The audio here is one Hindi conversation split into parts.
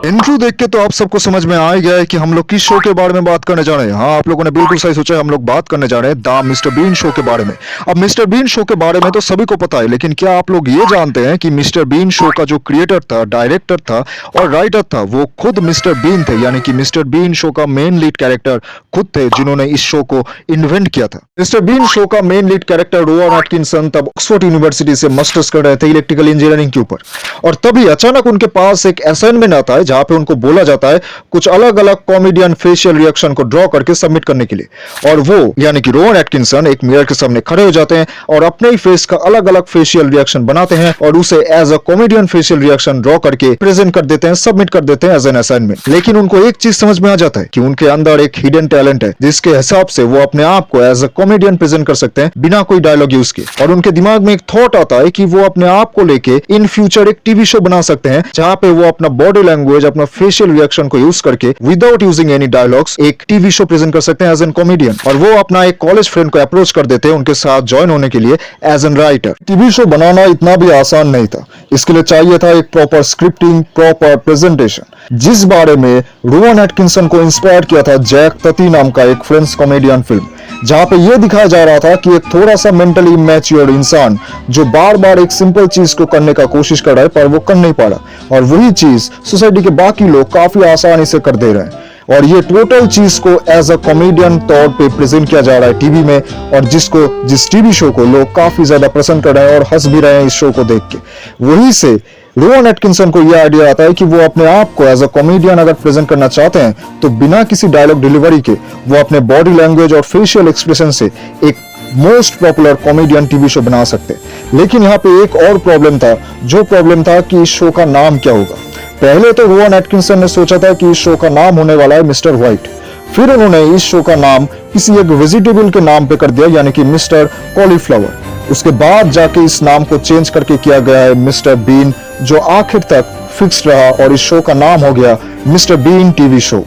इंट्रो देख के तो आप सबको समझ में आ ही गया है कि हम लोग किस शो के बारे में बात करने जा रहे हैं। हाँ, आप लोगों ने बिल्कुल सही सोचा है, हम लोग बात करने जा रहे हैं द मिस्टर बीन शो के बारे में। अब मिस्टर बीन शो के बारे में तो सभी को पता है, लेकिन क्या आप लोग ये जानते हैं कि मिस्टर बीन शो का जो क्रिएटर था, डायरेक्टर था और राइटर था, वो खुद मिस्टर बीन थे। यानी कि मिस्टर बीन शो का मेन लीड कैरेक्टर खुद थे, जिन्होंने इस शो को इन्वेंट किया था। मिस्टर बीन शो का main lead character Rowan Atkinson तब ऑक्सफोर्ड यूनिवर्सिटी से मास्टर्स कर रहे थे इलेक्ट्रिकल इंजीनियरिंग के ऊपर, और तभी अचानक उनके पास एक असाइनमेंट आता है जहां पे उनको बोला जाता है कुछ अलग अलग कॉमेडियन फेशियल रिएक्शन को ड्रॉ करके सबमिट करने के लिए। और वो यानी कि रोवन एटकिंसन एक मिरर के सामने खड़े हो जाते हैं और अपने ही फेस का अलग अलग फेशियल रिएक्शन बनाते हैं और उसे as a comedian facial reaction draw करके प्रेजेंट कर देते हैं, सबमिट कर देते हैं एज एन असाइनमेंट। लेकिन उनको एक चीज समझ में आ जाता है कि उनके अंदर एक हिडन टैलेंट है, जिसके हिसाब से वो अपने आप को एज अ कॉमेडियन प्रेजेंट कर सकते हैं बिना कोई डायलॉग यूज किए। और उनके दिमाग में एक थॉट आता है कि वो अपने आप को लेके इन फ्यूचर एक टीवी शो बना सकते हैं जहां पे वो अपना बॉडी लैंग्वेज, अपना फेशियल रिएक्शन को यूज करके विदाउट यूजिंग एनी डायलॉग्स एक टीवी शो प्रेजेंट कर सकते हैं एज एन कॉमेडियन। और वो अपना एक कॉलेज फ्रेंड को अप्रोच कर देते हैं उनके साथ ज्वाइन होने के लिए as an writer. TV show बनाना इतना भी आसान नहीं था, इसके लिए चाहिए था एक प्रॉपर स्क्रिप्टिंग, प्रॉपर प्रेजेंटेशन, जिस बारे में रोवन एटकिंसन को इंस्पायर किया था जैक तती नाम का एक फ्रेंच कॉमेडियन फिल्म, जहां पे यह दिखाया जा रहा था कि एक थोड़ा सा मेंटली इमैच्योर इंसान जो बार बार एक सिंपल चीज को करने का कोशिश कर रहा है पर वो कर नहीं पा रहा, और वही चीज सोसाइटी के बाकी लोग काफी आसानी से कर दे रहे हैं। और ये टोटल चीज को एज अ कॉमेडियन तौर पे प्रेजेंट किया जा रहा है टीवी में, और जिस टीवी शो को लोग काफी ज्यादा पसंद कर रहे हैं और हंस भी रहे हैं इस शो को देख के। वहीं से रोवन एटकिंसन को यह आइडिया आता है कि वो अपने आप को एज अ कॉमेडियन अगर प्रेजेंट करना चाहते हैं तो बिना किसी डायलॉग डिलीवरी के वो अपने बॉडी लैंग्वेज और फेशियल एक्सप्रेशन से एक most popular comedian TV show बना सकते हैं। लेकिन यहाँ पे एक और प्रॉब्लम था, जो प्रॉब्लम था कि इस शो का नाम क्या होगा। पहले तो रोवन एटकिंसन ने सोचा था कि इस शो का नाम होने वाला है मिस्टर व्हाइट, फिर उन्होंने इस शो का नाम किसी एक वेजिटेबल के नाम पे कर दिया, यानी कि मिस्टर कॉलीफ्लावर। उसके बाद जाके इस नाम को चेंज करके किया गया है मिस्टर बीन, जो आखिर तक फिक्स रहा और इस शो का नाम हो गया मिस्टर बीन टीवी शो।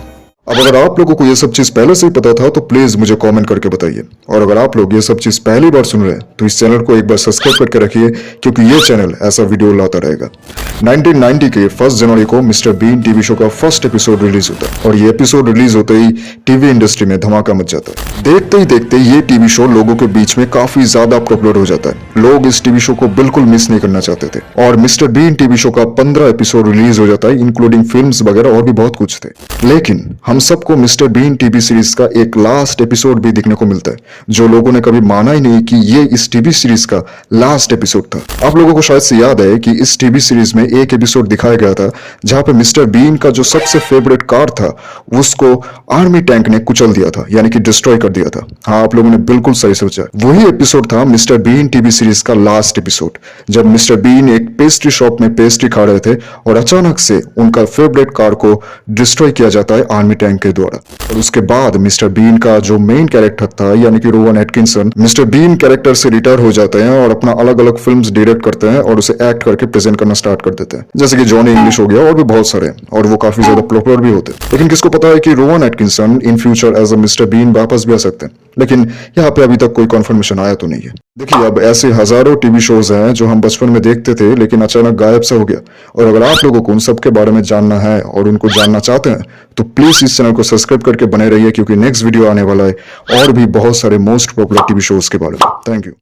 अब अगर आप लोगों को ये सब चीज पहले से ही पता था तो प्लीज मुझे कमेंट करके बताइए, और अगर आप लोग ये सब चीज पहली बार सुन रहे हैं तो इस चैनल को एक बार सब्सक्राइब करके रखिए, क्योंकि ये चैनल ऐसा वीडियो लाता रहेगा। 1990 के 1 जनवरी को मिस्टर बीन टीवी शो का फर्स्ट एपिसोड रिलीज होता है, और ये एपिसोड रिलीज होते ही टीवी इंडस्ट्री में धमाका मच जाता है। देखते ही देखते ये टीवी शो लोगों के बीच में काफी ज्यादा पॉपुलर हो जाता है। लोग इस टीवी शो को बिल्कुल मिस नहीं करना चाहते थे, और मिस्टर बीन टीवी शो का 15 एपिसोड रिलीज हो जाता है, इंक्लूडिंग फिल्म्स वगैरह और भी बहुत कुछ थे। लेकिन हम सबको मिस्टर बीन टीवी सीरीज का एक लास्ट एपिसोड भी देखने को मिलता है, जो लोगों ने कभी माना ही नहीं कि ये इस टीवी सीरीज का लास्ट एपिसोड था। आप लोगों को शायद से याद है कि इस टीवी सीरीज में एक एपिसोड दिखाया गया था जहां पे मिस्टर बीन का जो सबसे फेवरेट कार था उसको आर्मी टैंक ने कुचल दिया था, यानी कि डिस्ट्रॉय कर दिया था। हाँ, आप लोगों ने बिल्कुल सही सोचा, वही एपिसोड था मिस्टर बीन टीवी सीरीज का लास्ट एपिसोड, जब मिस्टर बीन एक पेस्ट्री शॉप में पेस्ट्री खा रहे थे और अचानक से उनका फेवरेट कार को डिस्ट्रॉय किया जाता है आर्मी टैंक के द्वारा। और उसके बाद मिस्टर बीन का जो मेन कैरेक्टर था, यानी कि Rowan Atkinson, mister Bean character से रिटायर हो जाते हैं और अपना अलग अलग फिल्म्स डायरेक्ट करते हैं और उसे एक्ट करके प्रेजेंट करना स्टार्ट कर देते हैं, जैसे कि जॉनी इंग्लिश हो गया और भी बहुत सारे, और वो काफी ज्यादा पॉपुलर भी होते हैं। लेकिन किसको पता है कि Rowan Atkinson in future as a mister Bean वापस भी आ सकते हैं, लेकिन यहाँ पे अभी तक कोई कंफर्मेशन आया तो नहीं है। देखिए, अब ऐसे हजारों टीवी शोज हैं जो हम बचपन में देखते थे लेकिन अचानक गायब से हो गया, और अगर आप लोगों को उन सब के बारे में जानना है और उनको जानना चाहते हैं तो प्लीज इस चैनल को सब्सक्राइब करके बने रहिए, क्योंकि नेक्स्ट वीडियो आने वाला है और भी बहुत सारे मोस्ट पॉपुलर टीवी शोज के बारे में। Thank you.